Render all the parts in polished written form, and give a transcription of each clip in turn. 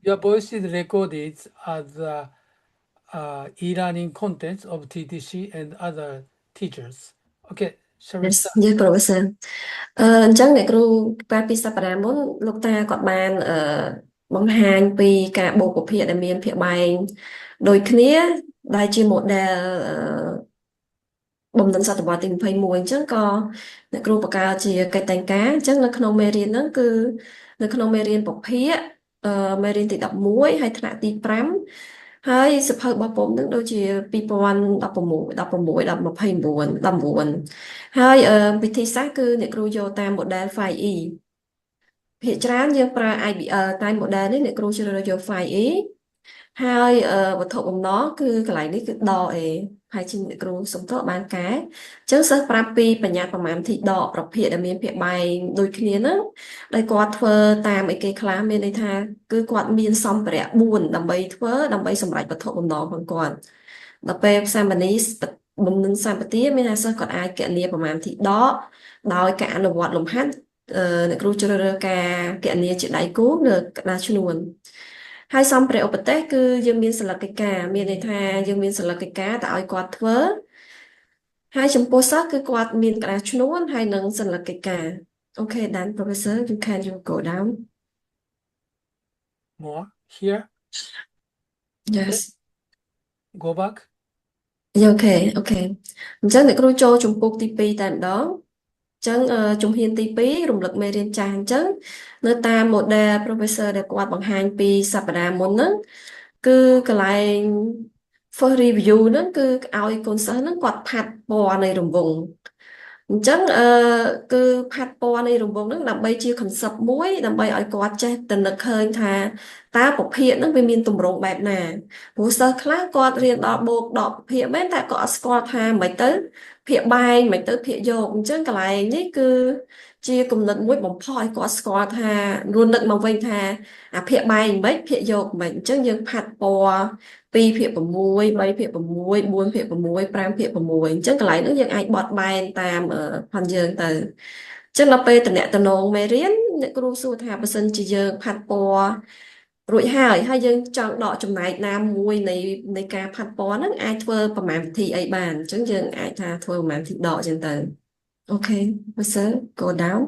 your voice is recorded as e-learning contents of TTC and other teachers. Okay, shall we Yes, start? yes, Professor. Chẳngអ្នកគ្រូកាលពីសប្តាហ៍មុនលោកតាគាត់បានបង្ហាញពីការបូកប្រភេទដែលមានភាគបែងដូចគ្នាដែលជា model បំណិនសតវត្សទី21អញ្ចឹងក៏អ្នកគ្រូបង្កើតជាកិច្ចតែងការអញ្ចឹងនៅក្នុងមេរៀនហ្នឹងគឺនៅក្នុងមេរៀនពុភាគមេរៀនទី11ហើយថ្នាក់ទី5ហើយសៀវភៅរបស់ពុំហ្នឹងដូចជា2016 16 19ហើយវិធីសាស្ត្រគឺអ្នកគ្រូយកតាម model 5E ភាគច្រើនយើងប្រើ IBL តែ model នេះអ្នកគ្រូជ្រើសរើសយក 5E ហើយវត្ថុបំណងគឺកន្លែងនេះគឺដកអេហើយជាអ្នកគ្រូសំទោសបានកែអញ្ចឹងសិស្សប្រាប់ពីបញ្ញត្តិប្រមាណទីដកប្រភេទដែលមានភាគបែងដូចគ្នាហ្នឹងដែលគាត់ធ្វើតាមអីគេខ្លះមានន័យថាគឺគាត់មានសម្ភារៈ4ដើម្បីធ្វើដើម្បីសម្រេចវត្ថុបំណងរបស់គាត់ដល់ពេលសាមនីបំណិនសម្បទាមានថាសិស្សគាត់អាចគណនាប្រមាណទីដកដោយការអនុវត្តលំហាត់អ្នកគ្រូជ្រើសរើសការគណនាជាដៃគូនៅក្តារឈ្នួនហើយសម្ភារៈឧបទេសគឺយើងមានសិលឹកកិច្ចការមានន័យថាយើងមានសិលឹកកិច្ចការតែឲ្យគាត់ធ្វើហើយចំពោះសិស្សគឺគាត់មានក្តារឈ្នួនហើយនិងសិលឹកកិច្ចការ Okay then professor you go down More here. yes Go back. okay អញ្ចឹងអ្នកគ្រូចូលជំពូកទី2តែម្ដងចឹងជំហានទី2រំលឹកមេរៀនចាស់អញ្ចឹងនៅតាម model professor ដែលគាត់បង្ហាញពីសប្តាហ៍មុនហ្នឹងគឺកន្លែង first review ហ្នឹងគឺឲ្យកូនសិស្សហ្នឹងគាត់ផាត់ពណ៌នៃរង្វង់អញ្ចឹងគឺផាត់ពណ៌នៃរង្វង់ហ្នឹងដើម្បីជា concept មួយដើម្បីឲ្យគាត់ចេះទៅនឹកឃើញថាតើពភាគហ្នឹងវាមានទម្រង់បែបណាព្រោះសិស្សខ្លះគាត់រៀនដល់បូកដកពភាគមែនតែគាត់អត់ស្គាល់ថាមិនទៅភាគបែងមិនទៅភាគយកអញ្ចឹងកន្លែងនេះគឺជាគំនិតមួយបំផុសឲ្យគាត់ស្គាល់ថារួននឹកមកវិញថាអាភាគបែងមិនភាគយកមិនអញ្ចឹងយើងផាត់ពណ៌2/6 3/6 4/6 5/6អញ្ចឹងកន្លែងនោះយើងអាចបត់បែនតាមផាន់យើងទៅអញ្ចឹងដល់ពេលតំណងមេរៀនអ្នកគ្រូសួរថាបើសិនជាយើងផាត់ពណ៌រួចហើយយើងចង់ដកចំណែកណាមួយនៃការផាត់ពណ៌ហ្នឹងអាចធ្វើប្រមាណវិធីអីបានអញ្ចឹងយើងអាចថាធ្វើប្រមាណវិធីដកអញ្ចឹងទៅអូខេ Professor go down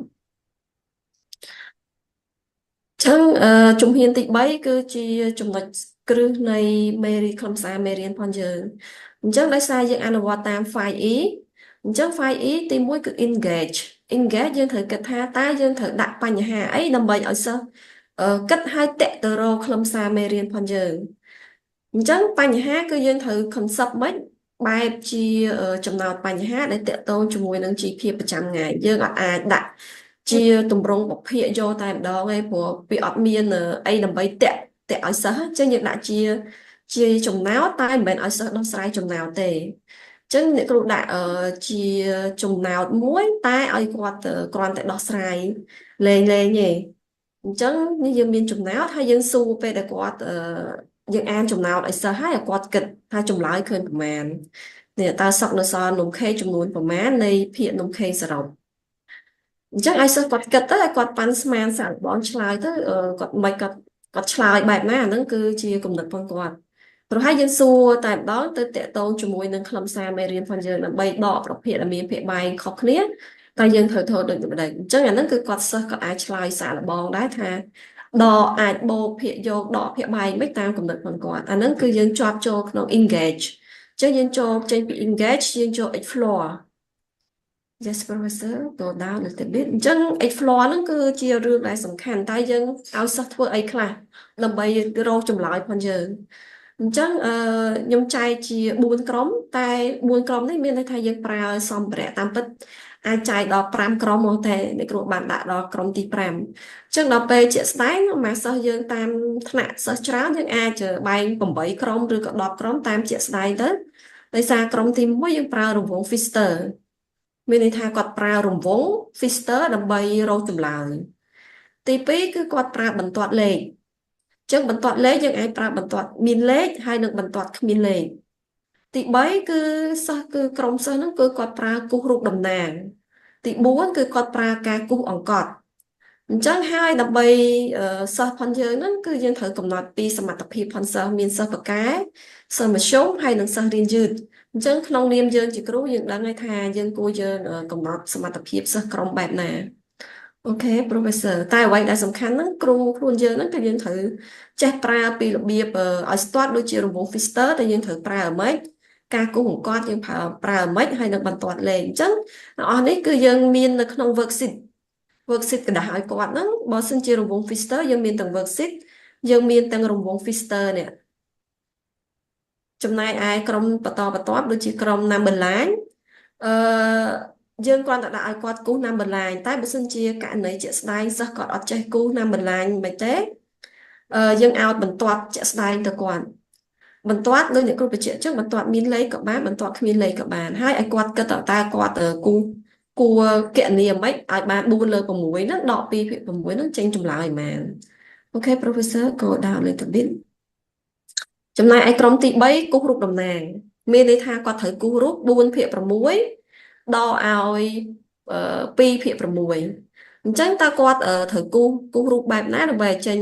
ចឹងជំហានទី3គឺជាចំណុចគ្រឹះនៃខ្លឹមសារមេរៀនផងយើងអញ្ចឹងដោយសារយើងអនុវត្តតាម 5E អញ្ចឹង 5E ទី1គឺ engage យើងត្រូវគិតថាតើយើងត្រូវដាក់បញ្ហាអីដើម្បីឲ្យសិស្សគិតឲ្យតាក់ទៅរកខ្លឹមសារមេរៀនផងយើងអញ្ចឹងបញ្ហាគឺយើងត្រូវ concept មិនបែបជាចំណោទបញ្ហាដែលតាក់ទងជាមួយនឹងជីវភាពប្រចាំថ្ងៃយើងអាចដាក់ជាទម្រង់ពភាគយកតែម្ដងឯងព្រោះវាអត់មានអីដើម្បីតាក់ឲ្យសិស្សអញ្ចឹងយើងដាក់ជាចំណោទតែមិនមែនឲ្យសិស្សដោះស្រាយចំណោទទេអញ្ចឹងអ្នកគ្រូដាក់ជាចំណោទមួយតែឲ្យគាត់គ្រាន់តែដោះស្រាយលេងទេអញ្ចឹងនេះយើងមានចំណោទហើយយើងសួរពេលដែលគាត់យើងអានចំណោទឲ្យសិស្សហើយឲ្យគាត់គិតថាចម្លើយឃើញប្រមាណនេះតើសក់នៅសល់នំខេកចំនួនប្រមាណនៃភាគនំខេកសរុបអញ្ចឹងឲ្យសិស្សគាត់គិតទៅឲ្យគាត់ប៉ាន់ស្មានសាកល្បងឆ្លើយទៅគាត់មិនគាត់ឆ្លើយបែបណាអាហ្នឹងគឺជាគំនិតរបស់គាត់ព្រោះហើយយើងសួរតែម្ដងទៅតាក់ទងជាមួយនឹងខ្លឹមសារមេរៀនផងយើងដើម្បីដកប្រភេទដែលមានភាគបែងខុសគ្នាតែយើងត្រូវធ្វើដូចម្ដេចអញ្ចឹងអាហ្នឹងគឺគាត់សិស្សគាត់អាចឆ្លើយសាកល្បងដែរថាដកអាចបូកភាគយកដកភាគបែងមិនតាមគំនិតរបស់គាត់អាហ្នឹងគឺយើងជាប់ចូលក្នុង engage អញ្ចឹងយើងចូលចេញពី engage យើងចូល explore Yes professor go down a little bit អញ្ចឹង explore ហ្នឹងគឺជារឿងដែលសំខាន់តែយើងឲ្យសិស្សធ្វើអីខ្លះដើម្បីរកចម្លើយផងយើងអញ្ចឹងខ្ញុំចែកជា4ក្រុមតែ4ក្រុមនេះមានន័យថាយើងប្រើសម្ភារៈតាមពិតអាចចែកដល់5ក្រុមមកតែអ្នកគ្រូបានដាក់ដល់ក្រុមទី5អញ្ចឹងដល់ពេលជាក់ស្ដែងមកសិស្សយើងតាមថ្នាក់សិស្សច្រើនយើងអាចបែង8ក្រុមឬក៏10ក្រុមតាមជាក់ស្ដែងទៅដោយសារក្រុមទី1យើងប្រើរង្វង់ Pfisterមានន័យថាគាត់ប្រើរង្វង់ Pfister ដើម្បីរកចម្លើយទី2គឺគាត់ប្រើបន្ទាត់លេខអញ្ចឹងបន្ទាត់លេខយើងអាចប្រើបន្ទាត់មានលេខហើយនិងបន្ទាត់គ្មានលេខទី3គឺសិស្សគឺក្រុមសិស្សហ្នឹងគឺគាត់ប្រើគូសរូបតំណាងទី4គឺគាត់ប្រើការគូសអង្កត់ អញ្ចឹងហើយដើម្បីសិស្សផងយើងហ្នឹងគឺយើងត្រូវកំណត់ពីសមត្ថភាពផងសិស្សមានសិស្សប៉ាកែសិស្សមធ្យមហើយនិងសិស្សរៀនយឺតអញ្ចឹងក្នុងនាមយើងជាគ្រូយើងដឹងហើយថាយើងគួរយើងកំណត់សមត្ថភាពសិស្សក្រុមបែបណាអូខេ Professor តែអ្វីដែលសំខាន់ហ្នឹងគ្រូខ្លួនយើងហ្នឹងគឺយើងត្រូវចេះប្រើពីរបៀបឲ្យស្ទាត់ដូចជារង្វង់ Pfister តែយើងត្រូវប្រើអាម៉េចការគូសបង្គាត់យើងប្រើអាម៉េចហើយនឹងបន្ទាត់លេខអញ្ចឹងទាំងអស់នេះគឺយើងមាននៅក្នុង worksheet กระดาษឲ្យគាត់ហ្នឹងបើសិនជារង្វង់ Pfister យើងមានទាំង worksheet យើងមានទាំងរង្វង់ Pfister នេះចំណែកឯក្រុមបន្តបន្ទាប់ដូចជាក្រុម number line អឺយើងគ្រាន់តែដាក់ឲ្យគាត់គូស number line តែបើសិនជាករណីជាក់ស្ដែងសិស្សគាត់អត់ចេះគូស number line មិនទេយើងឲ្យបន្ទាត់ជាក់ស្ដែងទៅគាត់បន្ទាត់ដូចអ្នកគ្រូបញ្ជាក់ចឹងបន្ទាត់មានលេខក៏បានបន្ទាត់គ្មានលេខក៏បានហើយឲ្យគាត់គិតតើគាត់គួរគណនាមិនឲ្យបាន4លើ6ហ្នឹងដក2ភាគ6ហ្នឹងចេញចម្លើយប៉ុន្មានអូខេ Professor go down a little bit ចំណែកឯក្រុមទី3គូសរូបតំណាងមានន័យថាគាត់ត្រូវគូសរូប4ភាគ6ដកឲ្យ2ភាគ6អញ្ចឹងតើគាត់ត្រូវគូសរូបបែបណាដើម្បីឲ្យចេញ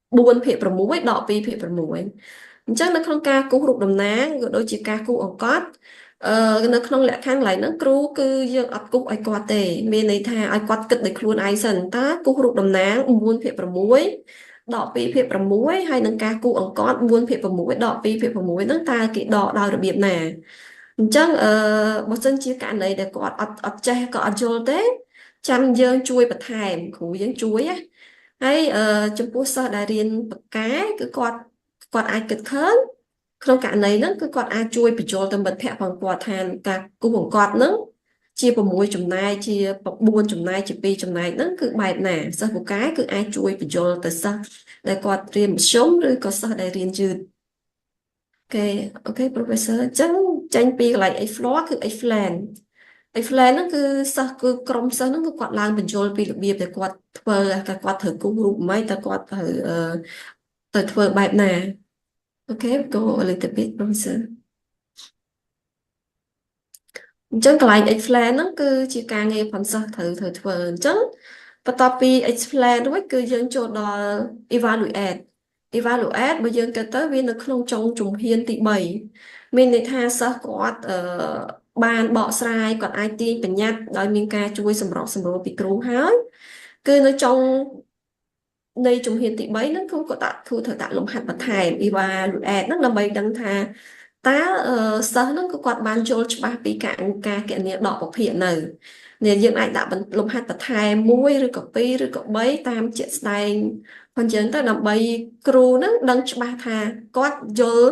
4ភាគ6ដក2ភាគ6អញ្ចឹងនៅក្នុងការគូសរូបតំណាងក៏ដូចជាការគូសអង្កត់នៅក្នុងលក្ខខណ្ឌកន្លែងហ្នឹងគ្រូគឺយើងអត់គូសឲ្យគាត់ទេមានន័យថាឲ្យគាត់គិតដោយខ្លួនឯងសិនតើគូសរូបតំណាង4ភាគ6ដក2ភាគ6ហើយនឹងការគូសអង្កត់4ភាគ6ដក2ភាគ6ហ្នឹងតើគេដកដោយរបៀបណាអញ្ចឹងបើសិនជាករណីដែលគាត់អត់ចេះក៏អត់យល់ទេចាំយើងជួយបន្ថែមគ្រូយើងជួយណាហើយចំពោះសិស្សដែលរៀនបកែគឺគាត់អាចគិតឃើញក្នុងករណីហ្នឹងគឺគាត់អាចជួយបញ្ចូលទៅមិត្តភ័ក្តិផងគាត់ថាការគូសអង្កត់ហ្នឹងជា6ចំណែកជា4ចំណែកជា2ចំណែកហ្នឹងគឺបែបណាសិស្សពូកែគឺអាចជួយបញ្ចូលទៅសិស្សដែលគាត់រៀនមធ្យមឬក៏សិស្សដែលរៀនយឺតអូខេ Professor អញ្ចឹងចេញពីកន្លែង H floor គឺ H plan ហ្នឹងគឺសិស្សគឺក្រុមសិស្សហ្នឹងគឺគាត់ឡើងបញ្ចូលពីរបៀបដែលគាត់ធ្វើគាត់ត្រូវគូសរូបម៉េចតើគាត់ត្រូវទៅធ្វើបែបណាអូខេ go a little bit Professor អញ្ចឹងកន្លែង explain ហ្នឹងគឺជាការងារផងសិស្សត្រូវធ្វើអញ្ចឹងបន្ទាប់ពី explain រួចគឺយើងចូលដល់ evaluate បើយើងទៅវានៅក្នុងចុងជំហានទី3មានន័យថាសិស្សគាត់បានបកស្រាយគាត់អាចទាញបញ្ញត្តិដោយមានការជួយសម្របសម្រួលពីគ្រូហើយគឺនៅចុងនៃជំហានទី3ហ្នឹងគ្រូក៏ត្រូវដាក់លំហាត់បន្ថែម evaluate ហ្នឹងដើម្បីដឹងថាតើសិស្សហ្នឹងគឺគាត់បានយល់ច្បាស់ពីការគណនាដកប្រភេទនៅនេះយើងអាចដាក់លំហាត់បន្ថែម1ឬក៏2ឬក៏3តាមជាក់ស្ដែងផងយើងទៅដើម្បីគ្រូហ្នឹងដឹងច្បាស់ថាគាត់យល់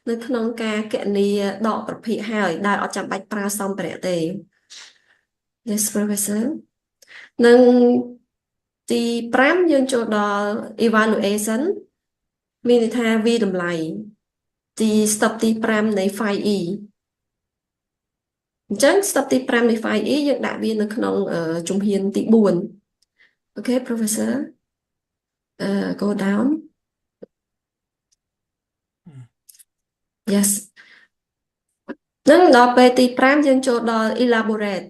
នៅក្នុងការគណនាដកប្រភេទហើយដែលអត់ចាំបាច់ប្រើសម្ភារៈទេ Yes Professor នឹងទី5យើងចូលដល់ evaluation មានន័យថាវាតម្លៃទី step ទី5នៃ 5E អញ្ចឹង step ទី5នៃ 5E យើងដាក់វានៅក្នុងជំហានទី4អូខេ Professor go down yes នឹងដល់ពេលទី5យើងចូលដល់ elaborate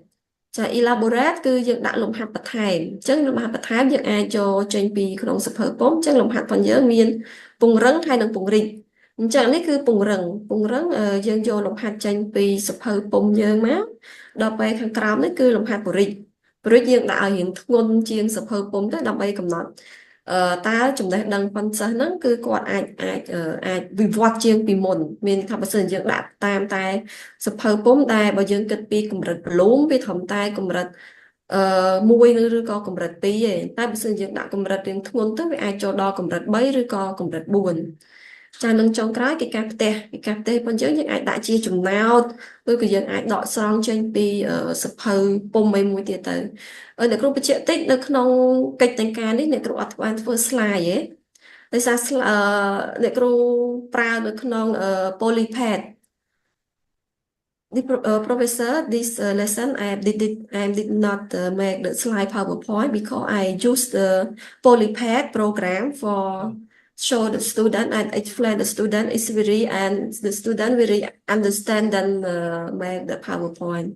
ចា elaborate គឺយើងដាក់លំហាត់បន្ថែមអញ្ចឹងលំហាត់បន្ថែមយើងអាចយកចេញពីក្នុងសភៅពុម្ពអញ្ចឹងលំហាត់របស់យើងមានពង្រឹងហើយនិងពង្រីកអញ្ចឹងនេះគឺពង្រឹងយើងយកលំហាត់ចេញពីសភៅពុម្ពយើងមកដល់ពេលខាងក្រោមនេះគឺលំហាត់ពង្រីកយើងដាក់ឲ្យរៀងធ្ងន់ជាងសភៅពុម្ពទៅដើម្បីកំណត់តើចំណេះដឹងប៉ុនសិស្សហ្នឹងគឺគាត់អាចវិវត្តជាងពីមុនមានថាបើសិនយើងដាក់តាមតែសភៅពុម្ពដែលបើយើងគិតពីកម្រិតប្លូមវាត្រឹមតែកម្រិត1ឬក៏កម្រិត2ទេតែបើសិនយើងដាក់កម្រិតរៀងធ្ងន់ទៅវាអាចចូលដល់កម្រិត3ឬក៏កម្រិត4ចានឹងចុងក្រោយគេការផ្ទះប៉ុន្តែយើងអាចដាក់ជាចំណោទឬក៏យើងអាចដកស្រង់ចេញពីសភៅពុម្ពមួយទៀតទៅអ្នកគ្រូបញ្ជាក់តិចនៅក្នុងកិច្ចតែងការនេះអ្នកគ្រូអត់បានធ្វើ slide ទេដោយសារអ្នកគ្រូប្រើនៅក្នុង Polypad Professor this lesson I did not make the slide PowerPoint because I used the Polypad program for show the student and explain the student is very and the student very understand and make the PowerPoint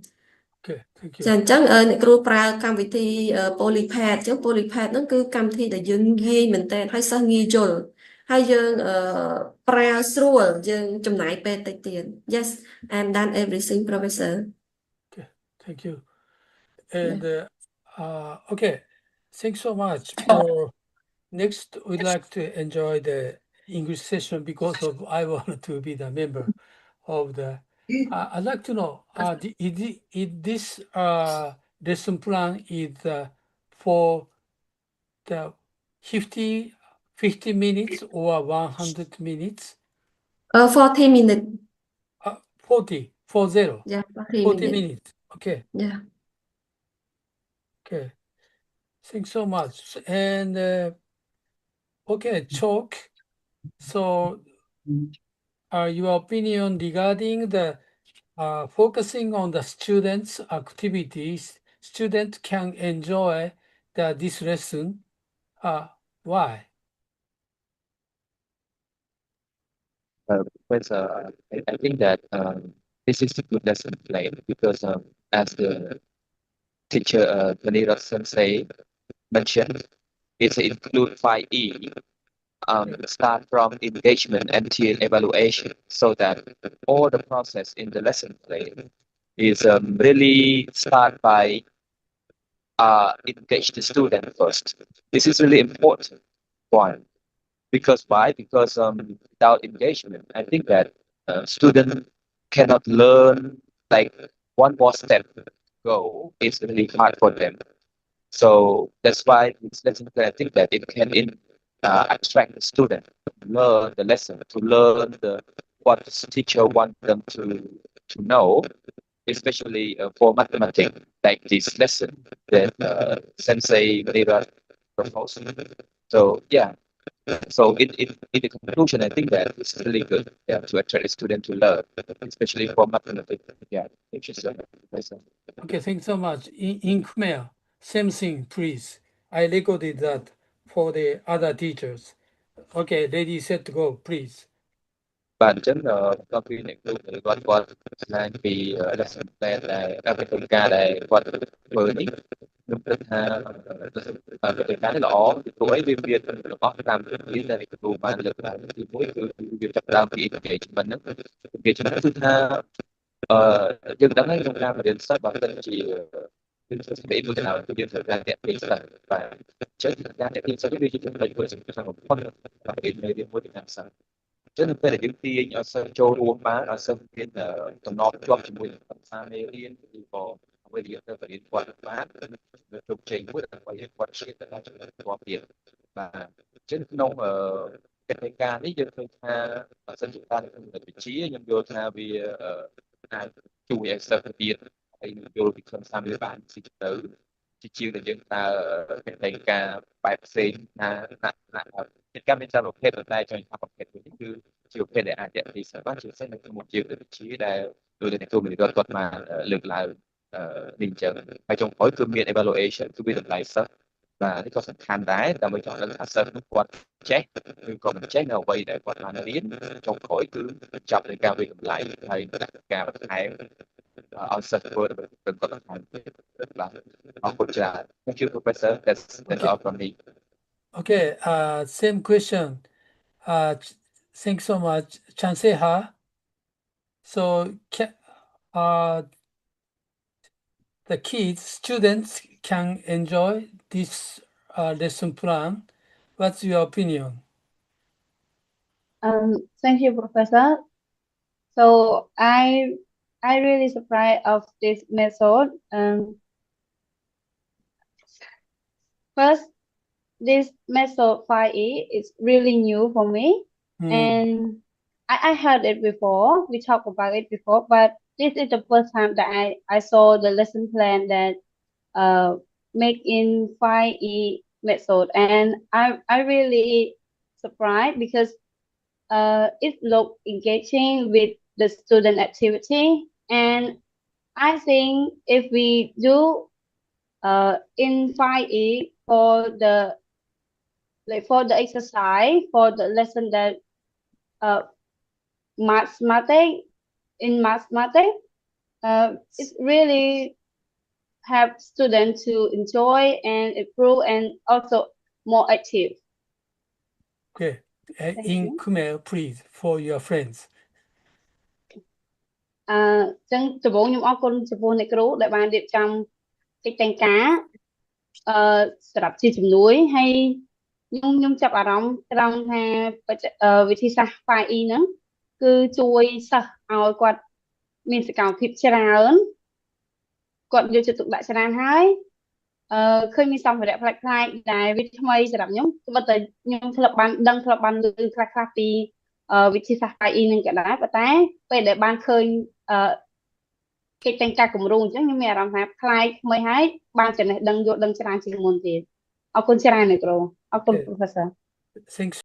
Okay, thank ចា you. អញ្ចឹងអ្នកគ្រូប្រើកម្មវិធី Polypad អញ្ចឹង Polypad ហ្នឹងគឺកម្មវិធីដែលយើងងាយមែនតើហើយសិស្សងាយយល់ហើយយើងប្រើស្រួលយើងចំណាយពេលតិចទៀត Yes I'm done everything professor Okay, thank you. Yeah. And okay, thanks so much for next. We'd like to enjoy the English session because of I want to be the member of the. I'd like to know, is this lesson plan is for the 50 minutes or 100 minutes? 40 minutes 40, 40, yeah 40 40 minutes minutes. Okay, yeah okay. Thanks so much. And okay, Chalk. So, your opinion regarding the focusing on the students' activities, students can enjoy this lesson. Why? I think that this is a good lesson plan because as the teacher Tony Robson mentioned, it include 5E, start from engagement until evaluation, so that all the process in the lesson plan is really start by engage the student first. This is really important one. Because why? Because without engagement, I think that student cannot learn like one more step go. It's really hard for them. So that's why this lesson plan, I think that it can attract the student to learn the lesson, to learn what the teacher want them to know, especially for mathematics, like this lesson that Sensei Vanira proposed. So yeah, so in the conclusion, I think that it's really good, yeah, to attract a student to learn, especially for mathematics. Yeah, it's just Okay, thanks so much. In Khmer, same thing, please. I recorded that for the other teachers. Okay, ready, set, go, please. បាទអញ្ចឹងដល់ពីអ្នកគ្រូគាត់ឆ្លើយពី lesson plan ដែលវិធីការដែលគាត់ធ្វើនេះខ្ញុំគិតថាវិធីការនេះល្អពីព្រោះអីវាមានរបស់តាមពីដែលអ្នកគ្រូបានលើកឡើងទីមួយគឺវាចាប់ផ្ដើមពី engagement ហ្នឹង engagement គឺថាយើងដឹងហើយក្នុងការរៀនសិស្សបើសិនជាគឺស្ដីមួយទៅយើងត្រូវការតាក់ទាញសិស្សបាទអញ្ចឹងការតាក់ទាញសិស្សវាជាចំណុចមួយសំខាន់បំផុតរបស់មេរៀនមួយទៅតាមសិស្ស ចឹងនៅពេលដែលយើងទាញឲ្យសិស្សចូលរួមបានឲ្យសិស្សមានតំណជាប់ជាមួយនឹងភាសាមេរៀនឬក៏អ្វីដែលយើងទៅរៀនគាត់បានជោគជ័យមួយដើម្បីឲ្យគាត់ឆ្លៀតទៅដល់ចំណុចជាប់ទៀតបាទអញ្ចឹងក្នុងកិច្ចការនេះយើងឃើញថាបើសិនជាតាមក្នុងវិជ្ជាខ្ញុំយល់ថាវាអាចជួយឲ្យសិស្សទៀតហើយយល់ពីខ្លឹមសារវាបានស៊ីទៅជាជាងដែលយើងតើកិច្ចការបែបផ្សេងណាកិច្ចការមានច្រើនប្រភេទតែចង់ថាប្រភេទមួយនេះគឺជាប្រភេទដែលអាចទាក់ទាញសិស្សបានជាពិសេសនៅក្នុងជាវិទ្យាដែលដូចអ្នកគ្រូមេរៀនគាត់បានលើកឡើងនេះអញ្ចឹងហើយចុងក្រោយគឺមាន evaluation គឺវាតម្លៃសិស្សបាទនេះក៏សំខាន់ដែរដើម្បីចង់ដឹងថាសិស្សនោះគាត់ចេះឬក៏មិនចេះនៅអ្វីដែលគាត់បានរៀនចុងក្រោយគឺចាប់នៅការវិតម្លៃហើយការបន្ថែមឲ្យសិស្សធ្វើដើម្បីគាត់បន្ថែមបាទអរគុណច្រើន Thank you Professor that's all from me Okay, same question. Thanks so much, Chanseha. So, the kids, students can enjoy this lesson plan. What's your opinion? Thank you, Professor. So I really surprised of this method. First, this method 5E is really new for me, and I heard it before. We talked about it before, but this is the first time that I saw the lesson plan that make in 5E method, and I really surprised because it looked engaging with the student activity, and I think if we do in 5E for the exercise for the lesson that mathematics it's really help students to enjoy and improve and also more active. Okay. Thank In you. Khmer, please, for your friends. ចឹងដំបូងខ្ញុំអរគុណចំពោះអ្នកគ្រូដែលបានរៀបចំកិច្ចតែងការសម្រាប់ជាជំនួយហើយខ្ញុំចាប់អារម្មណ៍ត្រង់ថាវិធីសាស្ត្រ 5E ហ្នឹងគឺជួយសិស្សឲ្យគាត់មានសកម្មភាពច្រើនគាត់យកចិត្តទុកដាក់ច្រើនហើយឃើញមានសម្ភារៈផ្លែកៗដែលវាថ្មីសម្រាប់ខ្ញុំត្បិតតែខ្ញុំធ្លាប់បានដឹងធ្លាប់បានឮខ្លះៗពីវិធីសាស្ត្រ 5E ហ្នឹងក៏ដែរប៉ុន្តែពេលដែលបានឃើញកិច្ចតែងការគម្រោងអញ្ចឹងខ្ញុំមានអារម្មណ៍ថាប្លែកថ្មីហើយបានចំណេះដឹងយល់ដឹងច្រើនជាងមុនទៀតអរគុណច្រើនអ្នកគ្រូអរគុណ Okay. Professor Thanks